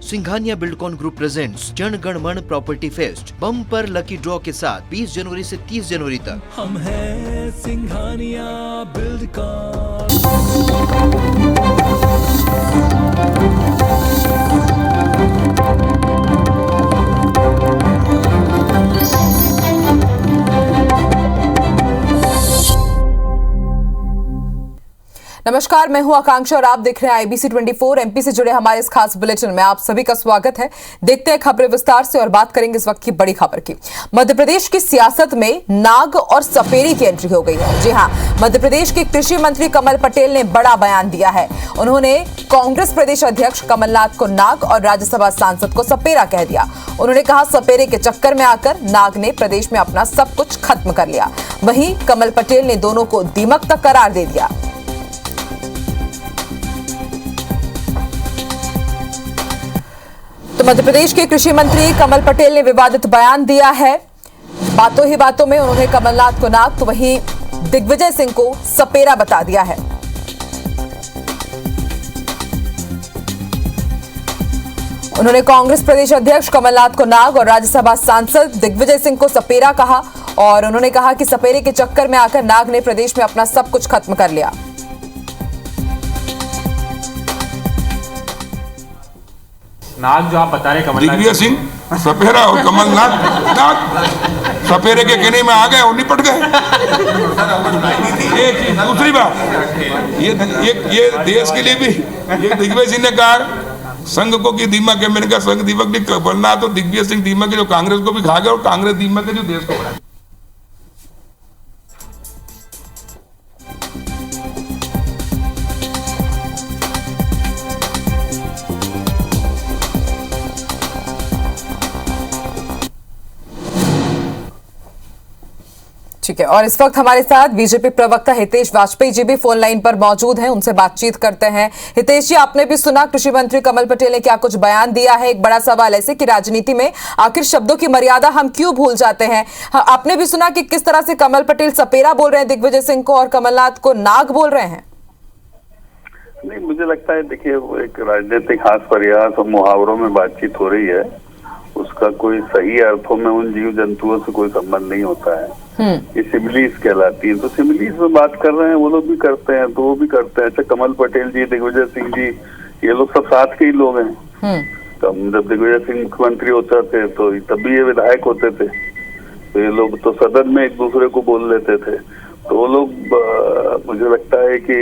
Singhania Buildcon group presents Jana Gana मन property fest bumper lucky draw के साथ 20 जनवरी से 30 जनवरी तक। हम हैं सिंघानिया बिल्डकॉन। नमस्कार, मैं हूं आकांक्षा और आप देख रहे हैं IBC 24 एमपी से जुड़े हमारे इस खास बुलेटिन में आप सभी का स्वागत है। देखते हैं खबरें विस्तार से और बात करेंगे इस वक्त की बड़ी खबर की। मध्य प्रदेश की सियासत में नाग और सपेरे की एंट्री हो गई है। जी हां, मध्य प्रदेश के कृषि मंत्री कमल पटेल ने बड़ा बयान दिया है। उन्होंने कांग्रेस प्रदेश अध्यक्ष कमलनाथ को नाग और राज्यसभा सांसद को सपेरा कह दिया। उन्होंने कहा, सपेरे के चक्कर में आकर नाग ने प्रदेश में अपना सब कुछ खत्म कर लिया। वहीं कमल पटेल ने दोनों को दीमक तक करार दे दिया। तो मध्य प्रदेश के कृषि मंत्री कमल पटेल ने विवादित बयान दिया है। बातों ही बातों में उन्होंने कमलनाथ को नाग तो वहीं दिग्विजय सिंह को सपेरा बता दिया है। उन्होंने कांग्रेस प्रदेश अध्यक्ष कमलनाथ को नाग और राज्यसभा सांसद दिग्विजय सिंह को सपेरा कहा और उन्होंने कहा कि सपेरे के चक्कर में आकर नाग ने प्रदेश में अपना सब कुछ खत्म कर लिया। नाग जो आप बता रहे कमलनाथ, दिग्विजय सिंह सपेरा और कमलनाथ नाग सपेरे के कहने में आ गए और निपट गए। एक चीज, दूसरी बात, ये देश के लिए भी ये दिग्विजय सिंह ने कहा संघ को कि दीमक है। मैंने कहा संघ दीमक नहीं, कमलनाथ और दिग्विजय सिंह दीमक है जो कांग्रेस को भी खा गए और कांग्रेस दीमक है जो देश को खा। ठीक है, और इस वक्त हमारे साथ बीजेपी प्रवक्ता हितेश वाजपेयी जी भी फोन लाइन पर मौजूद हैं। उनसे बातचीत करते हैं। हितेश जी, आपने भी सुना कृषि मंत्री कमल पटेल ने क्या कुछ बयान दिया है। एक बड़ा सवाल ऐसे कि राजनीति में आखिर शब्दों की मर्यादा हम क्यों भूल जाते हैं। आपने भी सुना कि किस तरह से कमल पटेल सपेरा बोल रहे हैं दिग्विजय सिंह को और कमलनाथ को नाग बोल रहे हैं। नहीं, मुझे लगता है देखिए, वो एक राजनीतिक हास प्रयास और मुहावरों में बातचीत हो रही है। उसका कोई सही अर्थों में उन जीव जंतुओं से कोई संबंध नहीं होता है। ये सिमिलीज कहलाती है। तो सिमिलीज में बात कर रहे हैं, वो लोग भी करते हैं तो वो भी करते हैं। अच्छा, कमल पटेल जी, दिग्विजय सिंह जी, ये लोग सब साथ के ही लोग हैं। तब जब दिग्विजय सिंह मुख्यमंत्री होते थे तो तब भी ये विधायक होते थे, तो ये लोग तो सदन में एक दूसरे को बोल लेते थे। तो वो लोग, मुझे लगता है कि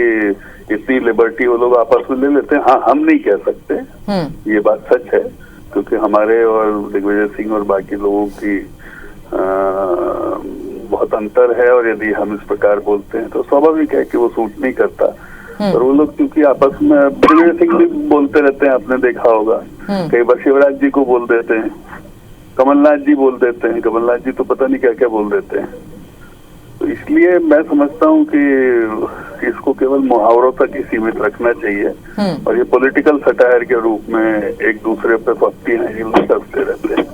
इतनी लिबर्टी वो लोग आपस में ले लेते हैं। हाँ, हम नहीं कह सकते, ये बात सच है, क्योंकि हमारे और दिग्विजय सिंह और बाकी लोगों की बहुत अंतर है। और यदि हम इस प्रकार बोलते हैं तो स्वाभाविक है कि वो सूट नहीं करता। और वो लोग क्योंकि आपस में दिग्विजय सिंह भी बोलते रहते हैं, आपने देखा होगा, कई बार शिवराज जी को बोल देते हैं, कमलनाथ जी बोल देते हैं, कमलनाथ जी तो पता नहीं क्या क्या बोल देते हैं। तो इसलिए मैं समझता हूँ कि इसको केवल मुहावरों तक ही सीमित रखना चाहिए। और ये पॉलिटिकल सटायर के रूप में एक दूसरे पे पक्ति नहीं करते रहते हैं।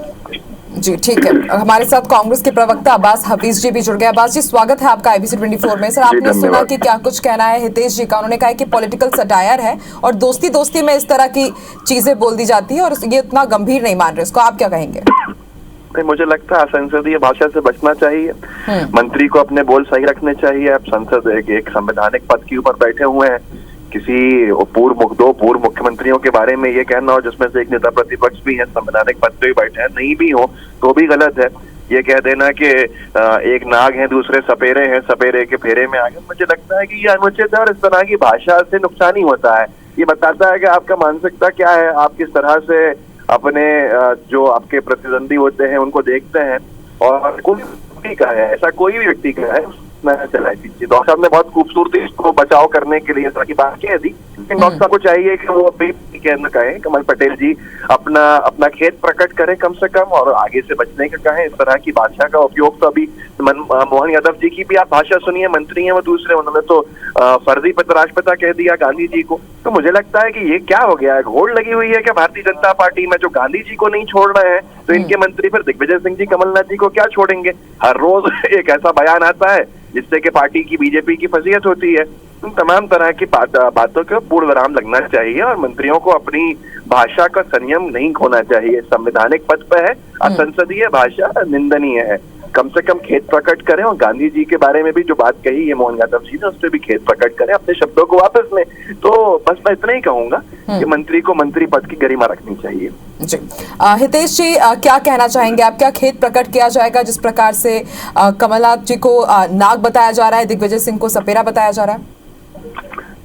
जी ठीक है, हमारे साथ कांग्रेस के प्रवक्ता अब्बास हफीज जी भी जुड़ गए। अब्बास जी, स्वागत है आपका IBC 24 में। सर, आपने सुना कि क्या कुछ कहना है हितेश जी का। उन्होंने कहा कि पॉलिटिकल सटायर है और दोस्ती दोस्ती में इस तरह की चीजें बोल दी जाती है और ये उतना गंभीर नहीं मान रहे। इसको आप क्या कहेंगे? मुझे लगता है संसदीय भाषा से बचना चाहिए। मंत्री को अपने बोल सही रखने चाहिए। आप संसद एक संवैधानिक पद के ऊपर बैठे हुए हैं। किसी दो पूर्व मुख्यमंत्रियों के बारे में ये कहना हो जिसमें से एक नेता प्रतिपक्ष भी है, संवैधानिक पद पे भी बैठे हैं, नहीं भी हो तो भी गलत है। ये कह देना कि एक नाग है दूसरे सपेरे हैं, सपेरे के फेरे में आ गए, मुझे लगता है कि ये अनुचित है और इस तरह की भाषा से नुकसान ही होता है। ये बताता है कि आपका मानसिकता क्या है, आप किस तरह से अपने जो आपके प्रतिद्वंदी होते हैं उनको देखते हैं। और कोई व्यक्ति का है, ऐसा कोई भी व्यक्ति का है चला दीजिए। डॉक्टर साहब ने बहुत खूबसूरती इसको बचाव करने के लिए इस तरह की बात कह दी, लेकिन डॉक्टर साहब को चाहिए कि वो कहें, कमल पटेल जी अपना खेद प्रकट करें कम से कम और आगे से बचने का कहें। इस तरह की भाषा का उपयोग तो अभी मोहन यादव जी की भी आप भाषा सुनिए, मंत्री हैं वो दूसरे, उन्होंने तो फर्जी राष्ट्रपिता कह दिया गांधी जी को। तो मुझे लगता है कि ये क्या हो गया है, घोड़ लगी हुई है कि भारतीय जनता पार्टी में जो गांधी जी को नहीं छोड़ रहे हैं तो इनके मंत्री फिर दिग्विजय सिंह जी, कमलनाथ जी को क्या छोड़ेंगे। हर रोज एक ऐसा बयान आता है जिससे कि पार्टी की, बीजेपी की फजीहत होती है। तमाम तरह की बातों को पूर्ण विराम लगना चाहिए और मंत्रियों को अपनी भाषा का संयम नहीं खोना चाहिए। संवैधानिक पद पे है, असंसदीय भाषा निंदनीय है। कम से कम खेद प्रकट करें और गांधी जी के बारे में भी जो बात कही है मोहन यादव जी ने, उस पर भी खेद प्रकट करें, अपने शब्दों को वापस लें। तो बस मैं इतना ही कहूंगा कि मंत्री को मंत्री पद की गरिमा रखनी चाहिए। जी हितेश जी, क्या कहना चाहेंगे आप? क्या खेद प्रकट किया जाएगा जिस प्रकार से कमलनाथ जी को नाग बताया जा रहा है, दिग्विजय सिंह को सपेरा बताया जा रहा है?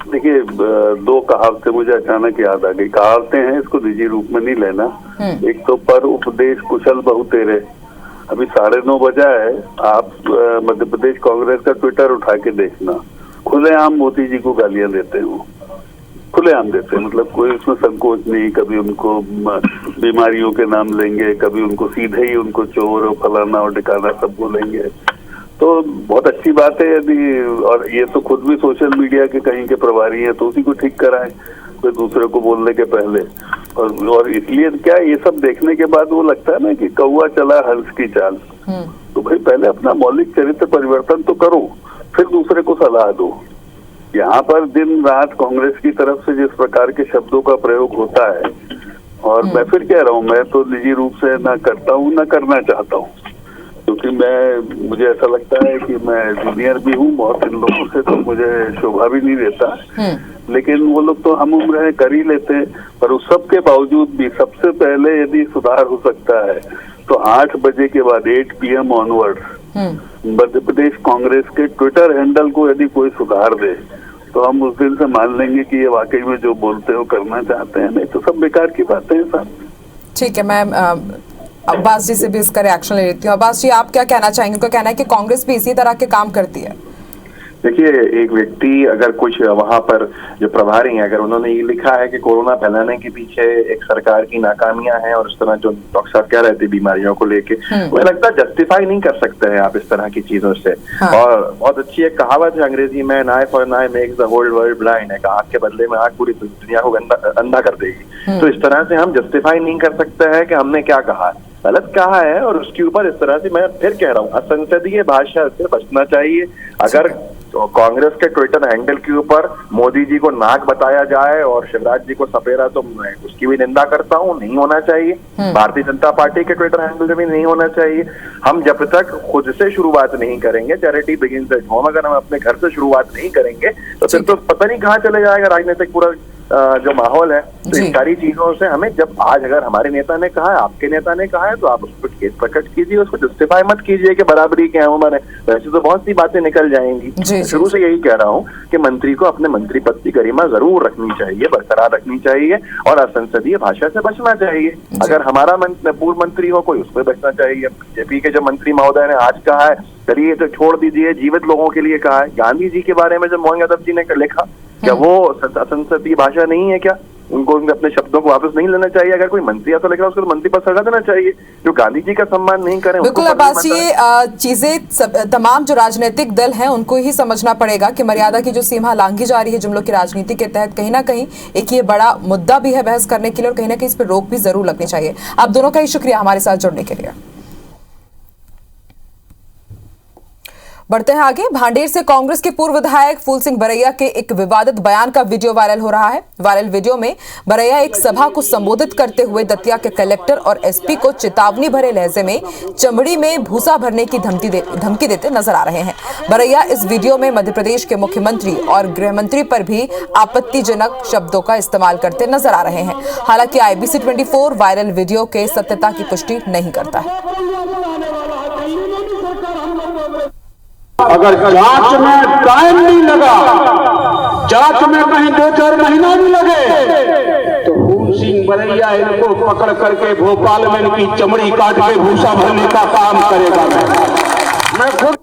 देखिए, दो कहावतें मुझे अचानक याद आ गई। कहावतें हैं, इसको निजी रूप में नहीं लेना। एक तो पर उपदेश कुशल बहु तेरे। अभी 9:30 बजा है, आप मध्य प्रदेश कांग्रेस का ट्विटर उठा के देखना, खुलेआम मोदी जी को गालियां देते हो, खुलेआम देते हैं। मतलब कोई उसमें संकोच नहीं। कभी उनको बीमारियों के नाम लेंगे, कभी उनको सीधे ही उनको चोर और फलाना और ठिकाना सब बोलेंगे। तो बहुत अच्छी बात है यदि, और ये तो खुद भी सोशल मीडिया के कहीं के प्रभारी हैं, तो उसी को ठीक कराएं कोई दूसरे को बोलने के पहले। और इसलिए क्या, ये सब देखने के बाद वो लगता है ना कि कौवा चला हंस की चाल। तो भाई पहले अपना मौलिक चरित्र परिवर्तन तो करो, फिर दूसरे को सलाह दो। यहाँ पर दिन रात कांग्रेस की तरफ से जिस प्रकार के शब्दों का प्रयोग होता है, और मैं फिर कह रहा हूँ, मैं तो निजी रूप से ना करता हूँ ना करना चाहता हूँ, क्योंकि मुझे ऐसा लगता है कि मैं जूनियर भी हूँ बहुत इन लोगों से, तो मुझे शोभा भी नहीं देता। लेकिन वो लोग तो हम उम्र है, कर ही लेते हैं। पर उस सब के बावजूद भी सबसे पहले यदि सुधार हो सकता है तो 8 बजे के बाद 8 PM ऑनवर्ड्स मध्य प्रदेश कांग्रेस के ट्विटर हैंडल को यदि कोई सुधार दे, तो हम उस दिन से मान लेंगे कि ये वाकई में जो बोलते हो करना चाहते हैं। नहीं तो सब बेकार की बातें हैं साहब। ठीक है, मैं अब्बास जी से भी इसका रिएक्शन ले लेती हूँ। अब्बास जी, आप क्या कहना चाहेंगे? उनका कहना है कि कांग्रेस भी इसी तरह के काम करती है। देखिए, एक व्यक्ति अगर कुछ वहां पर जो प्रभारी हैं, अगर उन्होंने ये लिखा है कि कोरोना फैलाने के पीछे एक सरकार की नाकामियां हैं, और इस तरह जो डॉक्टर साहब कह रहे थे बीमारियों को लेके, मुझे लगता है जस्टिफाई नहीं कर सकते हैं आप इस तरह की चीजों से। और बहुत अच्छी एक कहावत है अंग्रेजी में, an eye for an eye makes the whole world blind, है। आंख के बदले में आंख पूरी दुनिया को अंधा कर देगी। तो इस तरह से हम जस्टिफाई नहीं कर सकते हैं कि हमने क्या कहा, गलत कहा है, और उसके ऊपर इस तरह से मैं फिर कह रहा हूँ, असंसदीय भाषा से बचना चाहिए। अगर तो कांग्रेस के ट्विटर हैंडल के ऊपर मोदी जी को नाक बताया जाए और शिवराज जी को सपेरा, तो मैं उसकी भी निंदा करता हूँ, नहीं होना चाहिए। भारतीय जनता पार्टी के ट्विटर हैंडल में भी नहीं होना चाहिए। हम जब तक खुद से शुरुआत नहीं करेंगे, चैरिटी बिगिंस एट होम, अगर हम अपने घर से शुरुआत नहीं करेंगे तो फिर तो पता नहीं कहाँ चले जाएगा राजनीतिक पूरा जो माहौल है। तो इन सारी चीजों से हमें, जब आज अगर हमारे नेता ने कहा है, आपके नेता ने कहा है, तो आप उसको खेद प्रकट कीजिए, उसको जस्टिफाई मत कीजिए कि बराबरी के हैं हमारे। वैसे तो बहुत सी बातें निकल जाएंगी। शुरू से यही कह रहा हूँ कि मंत्री को अपने मंत्री पद की गरिमा जरूर रखनी चाहिए, बरकरार रखनी चाहिए, और असंसदीय भाषा से बचना चाहिए। अगर हमारा पूर्व मंत्री हो कोई, उस पर बचना चाहिए। बीजेपी के जो मंत्री महोदय ने आज कहा है, चलिए तो छोड़ दीजिए, जीवित लोगों के लिए कहा है। गांधी जी के बारे में जब मोहन यादव जी ने लिखा, क्या वो संसदीय भाषा नहीं है क्या? उनको अपने शब्दों को वापस नहीं लेना चाहिए? अगर कोई मंत्री ऐसा लिख रहा है, उसको मंत्री पद सजा देना चाहिए। जो गांधी जी का सम्मान नहीं करें, बिल्कुल अब्बास, ये चीजें तमाम जो राजनीतिक दल हैं उनको ही समझना पड़ेगा कि मर्यादा की जो सीमा लांघी जा रही है जुमलों की राजनीति के तहत, कहीं ना कहीं एक ये बड़ा मुद्दा भी है बहस करने के लिए, और कहीं ना कहीं इस पर रोक भी जरूर लगनी चाहिए। आप दोनों का ही शुक्रिया हमारे साथ जुड़ने के लिए। बढ़ते हैं आगे। भांडेर से कांग्रेस के पूर्व विधायक फूल सिंह बरैया के एक विवादित बयान का वीडियो वायरल हो रहा है। वायरल वीडियो में बरैया एक सभा को संबोधित करते हुए दतिया के कलेक्टर और एसपी को चेतावनी भरे लहजे में चमड़ी में भूसा भरने की धमकी देते नजर आ रहे हैं। बरैया इस वीडियो में मध्य प्रदेश के मुख्यमंत्री और गृह मंत्री पर भी आपत्तिजनक शब्दों का इस्तेमाल करते नजर आ रहे हैं। हालांकि IBC 24 वायरल वीडियो के सत्यता की पुष्टि नहीं करता है। अगर जांच में टाइम नहीं लगा, जांच में कहीं 2-4 महीना भी लगे, तो फूल सिंह बरैया इनको पकड़ करके भोपाल में इनकी चमड़ी काट के भूसा भरने का काम करेगा। मैं खुद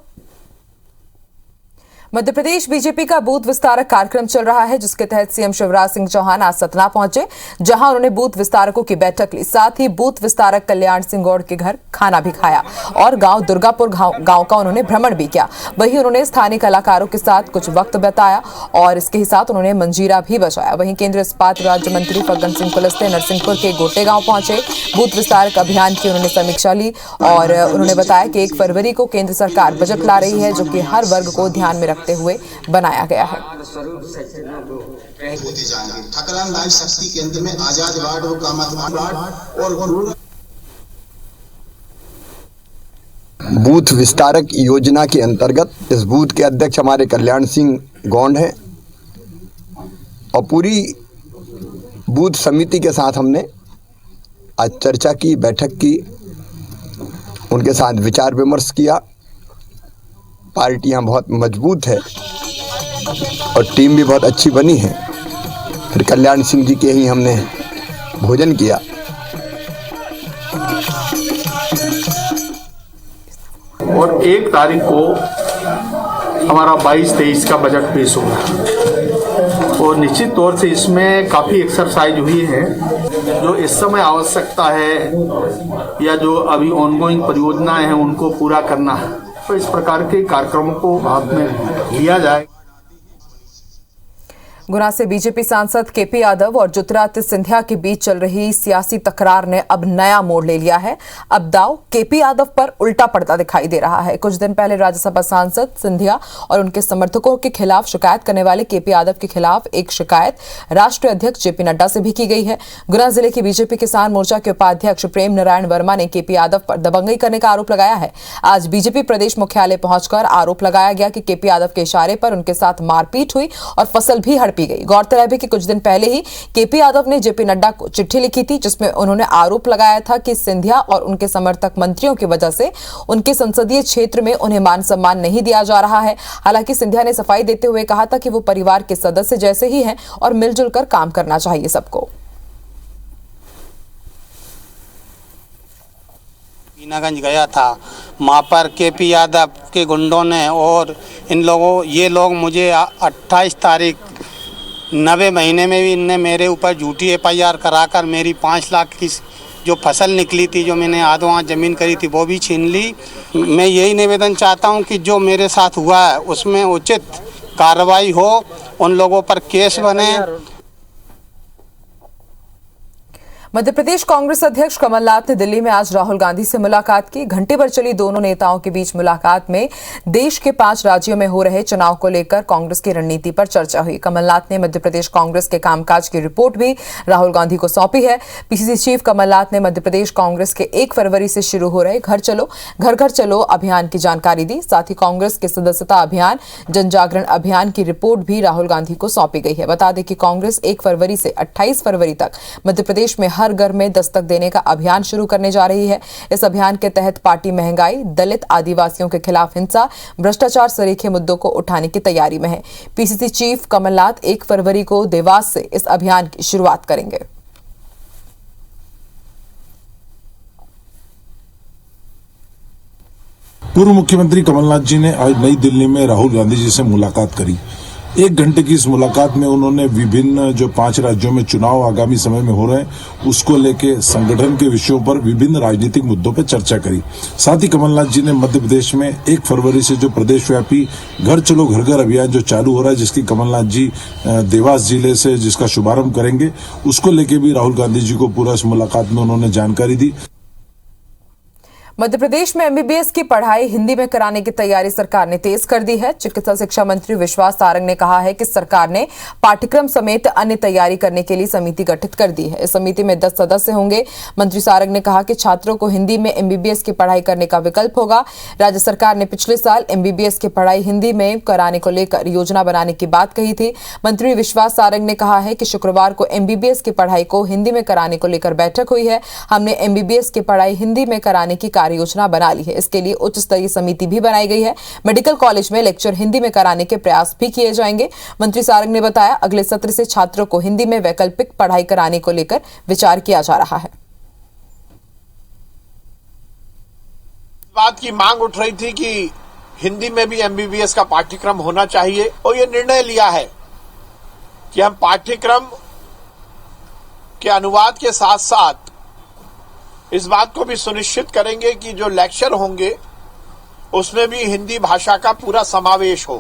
मध्य प्रदेश बीजेपी का बूथ विस्तारक कार्यक्रम चल रहा है, जिसके तहत सीएम शिवराज सिंह चौहान आज सतना पहुंचे, जहां उन्होंने बूथ विस्तारकों की बैठक ली। साथ ही बूथ विस्तारक कल्याण सिंह गौड़ के घर खाना भी खाया और गांव दुर्गापुर गांव का उन्होंने भ्रमण भी किया। वहीं उन्होंने स्थानीय कलाकारों के साथ कुछ वक्त बिताया और इसके ही साथ उन्होंने मंजीरा भी बजाया। वहीं केंद्रीय इस्पात राज्य मंत्री फग्गन सिंह कुलस्ते नरसिंहपुर के गोटे गांव पहुंचे। बूथ विस्तारक अभियान की उन्होंने समीक्षा ली और उन्होंने बताया कि 1 फरवरी को केंद्र सरकार बजट ला रही है, जो कि हर वर्ग को ध्यान में रखते हुए बनाया गया है। ठकरान नारी शक्ति केंद्र में आजाद वार्ड और कामत वार्ड और बूथ विस्तारक योजना के अंतर्गत इस बूथ के अध्यक्ष हमारे कल्याण सिंह गौंड हैं और पूरी बूथ समिति के साथ हमने आज चर्चा की, बैठक की, उनके साथ विचार विमर्श किया। पार्टियां बहुत मजबूत है और टीम भी बहुत अच्छी बनी है। फिर कल्याण सिंह जी के ही हमने भोजन किया। और 1 तारीख को हमारा 22-23 का बजट पेश होगा और निश्चित तौर से इसमें काफ़ी एक्सरसाइज हुई है। जो इस समय आवश्यकता है या जो अभी ऑनगोइंग परियोजनाएं हैं उनको पूरा करना है, तो इस प्रकार के कार्यक्रमों को हाथ में लिया जाए। गुना से बीजेपी सांसद केपी यादव और ज्योतिरादित्य सिंधिया के बीच चल रही सियासी तकरार ने अब नया मोड़ ले लिया है। अब दांव केपी यादव पर उल्टा पड़ता दिखाई दे रहा है। कुछ दिन पहले राज्यसभा सांसद सिंधिया और उनके समर्थकों के खिलाफ शिकायत करने वाले केपी यादव के खिलाफ एक शिकायत राष्ट्रीय अध्यक्ष जेपी नड्डा से भी की गई है। गुना जिले की बीजेपी किसान मोर्चा के उपाध्यक्ष प्रेम नारायण वर्मा ने केपी यादव पर दबंगई करने का आरोप लगाया है। आज बीजेपी प्रदेश मुख्यालय पहुंचकर आरोप लगाया गया कि केपी यादव के इशारे पर उनके साथ मारपीट हुई और फसल भी हड़पी गई। गौरतलब है कि कुछ दिन पहले ही केपी यादव ने जेपी नड्डा को चिट्ठी लिखी थी, जिसमें उन्होंने आरोप लगाया था कि सिंधिया और उनके समर्थक मंत्रियों की वजह से उनके संसदीय क्षेत्र में उन्हें मान सम्मान नहीं दिया जा रहा है। हालांकि सिंधिया ने सफाई देते हुए कहा था कि वो परिवार के सदस्य जैसे ही हैं और मिलजुल कर काम करना चाहिए सबको। मीनागंज गया था, वहाँ पर केपी यादव के गुंडों ने और ये लोग मुझे 28 तारीख 90 महीने में भी इनने मेरे ऊपर झूठी FIR कराकर मेरी 5 लाख की जो फसल निकली थी, जो मैंने आधो-आध ज़मीन करी थी, वो भी छीन ली। मैं यही निवेदन चाहता हूँ कि जो मेरे साथ हुआ है उसमें उचित कार्रवाई हो, उन लोगों पर केस बने। मध्य प्रदेश कांग्रेस अध्यक्ष कमलनाथ ने दिल्ली में आज राहुल गांधी से मुलाकात की। घंटे भर चली दोनों नेताओं के बीच मुलाकात में देश के 5 राज्यों में हो रहे चुनाव को लेकर कांग्रेस की रणनीति पर चर्चा हुई। कमलनाथ ने मध्य प्रदेश कांग्रेस के कामकाज की रिपोर्ट भी राहुल गांधी को सौंपी है। पीसीसी चीफ कमलनाथ ने मध्य प्रदेश कांग्रेस के 1 फरवरी से शुरू हो रहे घर घर चलो अभियान की जानकारी दी। साथ ही कांग्रेस के सदस्यता अभियान, जन जागरण अभियान की रिपोर्ट भी राहुल गांधी को सौंपी गई है। बता दें कि कांग्रेस 1 फरवरी से 28 फरवरी तक मध्य प्रदेश में हर घर में दस्तक देने का अभियान शुरू करने जा रही है। इस अभियान के तहत पार्टी महंगाई, दलित, आदिवासियों के खिलाफ हिंसा, भ्रष्टाचार सरीखे मुद्दों को उठाने की तैयारी में है। पीसीसी चीफ कमलनाथ 1 फरवरी को देवास से इस अभियान की शुरुआत करेंगे। पूर्व मुख्यमंत्री कमलनाथ जी ने आज नई दिल्ली में राहुल गांधी जी से मुलाकात करी। 1 घंटे की इस मुलाकात में उन्होंने विभिन्न जो 5 राज्यों में चुनाव आगामी समय में हो रहे हैं उसको लेके संगठन के विषयों पर विभिन्न राजनीतिक मुद्दों पर चर्चा करी। साथ ही कमलनाथ जी ने मध्य प्रदेश में 1 फरवरी से जो प्रदेशव्यापी घर चलो घर घर अभियान जो चालू हो रहा है, जिसकी कमलनाथ जी देवास जिले से जिसका शुभारंभ करेंगे, उसको लेके भी राहुल गांधी जी को पूरा इस मुलाकात में उन्होंने जानकारी दी। मध्य प्रदेश में एमबीबीएस की पढ़ाई हिंदी में कराने की तैयारी सरकार ने तेज कर दी है। चिकित्सा शिक्षा मंत्री विश्वास सारंग ने कहा है कि सरकार ने पाठ्यक्रम समेत अन्य तैयारी करने के लिए समिति गठित कर दी है। इस समिति में 10 सदस्य होंगे। मंत्री सारंग ने कहा कि छात्रों को हिंदी में एमबीबीएस की पढ़ाई करने का विकल्प होगा। राज्य सरकार ने पिछले साल एमबीबीएस की पढ़ाई हिंदी में कराने को लेकर योजना बनाने की बात कही थी। मंत्री विश्वास सारंग ने कहा है कि शुक्रवार को एमबीबीएस की पढ़ाई को हिंदी में कराने को लेकर बैठक हुई है। हमने एमबीबीएस की पढ़ाई हिंदी में कराने की योजना बना ली है। इसके लिए उच्च स्तरीय समिति भी बनाई गई है। मेडिकल कॉलेज में लेक्चर हिंदी में कराने के प्रयास भी किए जाएंगे। मंत्री सारंग ने बताया, अगले सत्र से छात्रों को हिंदी में वैकल्पिक पढ़ाई कराने को लेकर विचार किया जा रहा है। बात की मांग उठ रही थी कि हिंदी में भी एमबीबीएस का पाठ्यक्रम होना चाहिए और ये निर्णय लिया है कि हम पाठ्यक्रम के अनुवाद के साथ साथ इस बात को भी सुनिश्चित करेंगे कि जो लेक्चर होंगे उसमें भी हिंदी भाषा का पूरा समावेश हो।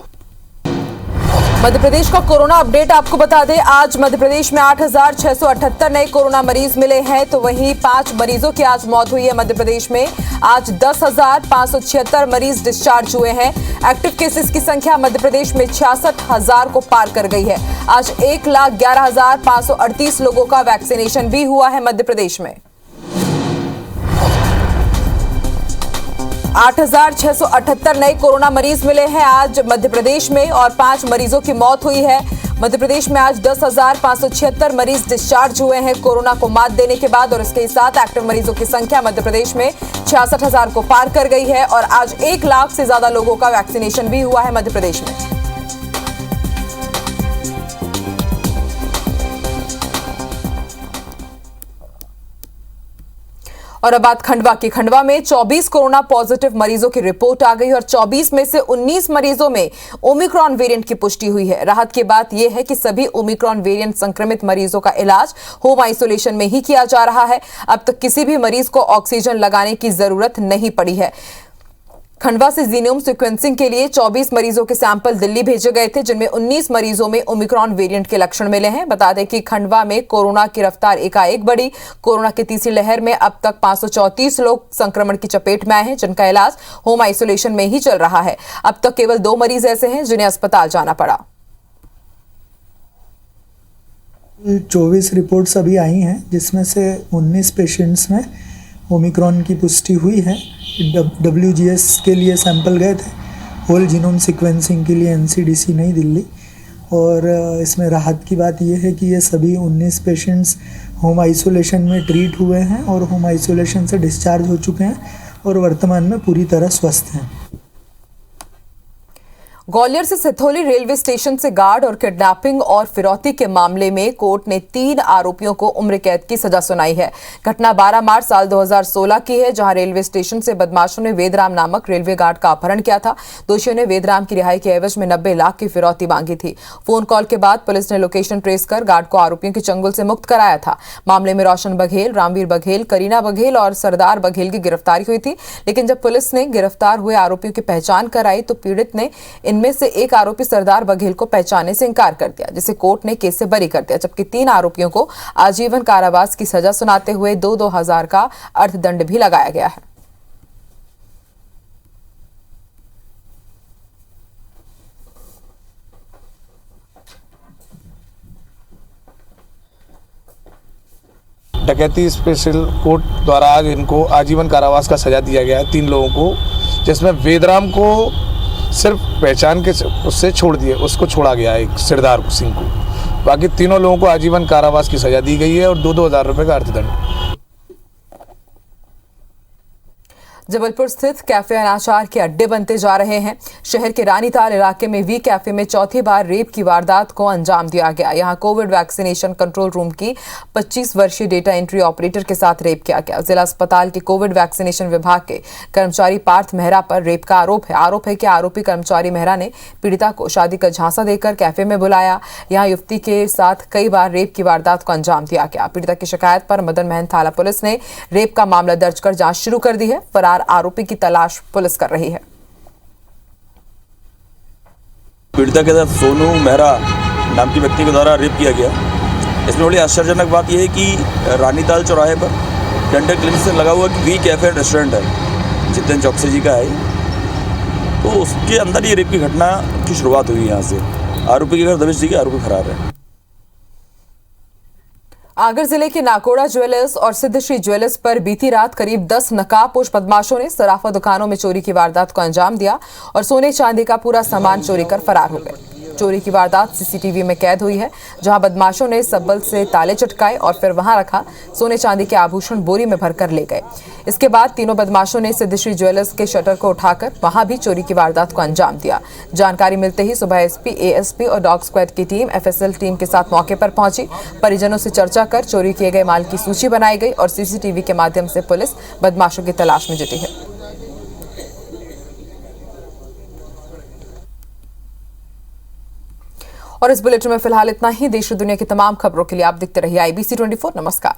मध्य प्रदेश का कोरोना अपडेट आपको बता दें, आज मध्य प्रदेश में 8,678 नए कोरोना मरीज मिले हैं, तो वहीं 5 मरीजों की आज मौत हुई है। मध्य प्रदेश में आज 10,576 मरीज डिस्चार्ज हुए हैं। एक्टिव केसेस की संख्या मध्य प्रदेश में 66,000 को पार कर गई है। आज 1,11,538 लोगों का वैक्सीनेशन भी हुआ है मध्य प्रदेश में। 8,678 नए कोरोना मरीज मिले हैं आज मध्य प्रदेश में और 5 मरीजों की मौत हुई है। मध्य प्रदेश में आज 10,576 मरीज डिस्चार्ज हुए हैं कोरोना को मात देने के बाद, और इसके साथ एक्टिव मरीजों की संख्या मध्य प्रदेश में 66,000 को पार कर गई है और आज 1 लाख से ज्यादा लोगों का वैक्सीनेशन भी हुआ है मध्य प्रदेश में। और अब बात खंडवा की। खंडवा में 24 कोरोना पॉजिटिव मरीजों की रिपोर्ट आ गई और 24 में से 19 मरीजों में ओमिक्रॉन वेरिएंट की पुष्टि हुई है। राहत की बात यह है कि सभी ओमिक्रॉन वेरिएंट संक्रमित मरीजों का इलाज होम आइसोलेशन में ही किया जा रहा है। अब तक किसी भी मरीज को ऑक्सीजन लगाने की जरूरत नहीं पड़ी है। खंडवा से जीनोम सीक्वेंसिंग के लिए 24 मरीजों के सैंपल दिल्ली भेजे गए थे, जिनमें 19 मरीजों में ओमिक्रॉन वेरिएंट के लक्षण मिले हैं। बता दें कि खंडवा में कोरोना की रफ्तार एकाएक बढ़ी। कोरोना की तीसरी लहर में अब तक 534 लोग संक्रमण की चपेट में आए हैं, जिनका इलाज होम आइसोलेशन में ही चल रहा है। अब तक केवल 2 मरीज ऐसे हैं जिन्हें अस्पताल जाना पड़ा। 24 रिपोर्ट्स अभी आई हैं, जिसमें से 19 पेशेंट्स में ओमिक्रॉन की पुष्टि हुई है। WGS के लिए सैंपल गए थे, होल जीनोम सीक्वेंसिंग के लिए NCDC नई दिल्ली। और इसमें राहत की बात यह है कि ये सभी 19 पेशेंट्स होम आइसोलेशन में ट्रीट हुए हैं और होम आइसोलेशन से डिस्चार्ज हो चुके हैं और वर्तमान में पूरी तरह स्वस्थ हैं। ग्वालियर से सिथौली रेलवे स्टेशन से गार्ड और किडनैपिंग और फिरौती के मामले में कोर्ट ने 3 आरोपियों को उम्र कैद की सजा सुनाई है। घटना 12 मार्च साल 2016 की है, जहां रेलवे स्टेशन से बदमाशों ने वेदराम नामक रेलवे गार्ड का अपहरण किया था। दोषियों ने वेदराम की रिहाई के एवज में 90 लाख की फिरौती मांगी थी। फोन कॉल के बाद पुलिस ने लोकेशन ट्रेस कर गार्ड को आरोपियों के चंगुल से मुक्त कराया था। मामले में रोशन बघेल, रामवीर बघेल, करीना बघेल और सरदार बघेल की गिरफ्तारी हुई थी, लेकिन जब पुलिस ने गिरफ्तार हुए आरोपियों की पहचान कराई तो पीड़ित ने इनमें से एक आरोपी सरदार बघेल को पहचानने से इंकार कर दिया, जिसे कोर्ट ने केस से बरी कर दिया, जबकि 3 आरोपियों को आजीवन कारावास की सजा सुनाते हुए 2-2 हजार का अर्थदंड भी लगाया गया है। डकैती स्पेशल कोर्ट द्वारा आज इनको आजीवन कारावास का सजा दिया गया है 3 लोगों को, जिसमें वेदराम को सिर्फ पहचान के उससे छोड़ दिए, उसको छोड़ा गया है, एक सरदार सिंह को। बाकी तीनों लोगों को आजीवन कारावास की सजा दी गई है और 2-2 हजार रुपये का अर्थदंड। जबलपुर स्थित कैफे अनाचार के अड्डे बनते जा रहे हैं। शहर के रानीताल इलाके में वी कैफे में चौथी बार रेप की वारदात को अंजाम दिया गया। यहां कोविड वैक्सीनेशन कंट्रोल रूम की 25 वर्षीय डेटा एंट्री ऑपरेटर के साथ रेप किया गया। जिला अस्पताल के कोविड वैक्सीनेशन विभाग के कर्मचारी पार्थ मेहरा पर रेप का आरोप है कि आरोपी कर्मचारी मेहरा ने पीड़िता को शादी का झांसा देकर कैफे में बुलाया। यहां युवती के साथ कई बार रेप की वारदात को अंजाम दिया गया। पीड़िता की शिकायत पर मदन महल थाना पुलिस ने रेप का मामला दर्ज कर जांच शुरू कर दी है। फरार आरोपी की तलाश पुलिस कर रही है। पीड़िता के साथ सोनू मेहरा नाम के व्यक्ति के द्वारा रेप किया गया। इसमें बड़ी आश्चर्यजनक बात यह है कि रानीताल चौराहे पर डेंटल क्लिनिक से लगा हुआ कि वी कैफे एंड रेस्टोरेंट है, जितेंद्र चौकसी जी का है, तो उसके अंदर ये रेप की घटना की शुरुआत हुई। यहाँ से आरोपी के घर दबिश दी गई, आरोपी फरार है। आगर जिले के नाकोड़ा ज्वेलर्स और सिद्धश्री ज्वेलर्स पर बीती रात करीब 10 नकाबपोश बदमाशों ने सराफा दुकानों में चोरी की वारदात को अंजाम दिया और सोने चांदी का पूरा सामान चोरी कर फरार हो गए। चोरी की वारदात सीसीटीवी में कैद हुई है, जहां बदमाशों ने सब्बल से ताले चटकाए और फिर वहां रखा सोने चांदी के आभूषण बोरी में भरकर ले गए। इसके बाद तीनों बदमाशों ने सिद्धश्री ज्वेलर्स के शटर को उठाकर वहां भी चोरी की वारदात को अंजाम दिया। जानकारी मिलते ही सुबह एसपी, एएसपी और डॉग स्क्वाड की टीम एफएसएल टीम के साथ मौके पर पहुंची। परिजनों से चर्चा कर चोरी किए गए माल की सूची बनाई गई और सीसीटीवी के माध्यम से पुलिस बदमाशों की तलाश में जुटी है। और इस बुलेटिन में फिलहाल इतना ही। देश और दुनिया की तमाम खबरों के लिए आप देखते रहिए IBC 24। नमस्कार।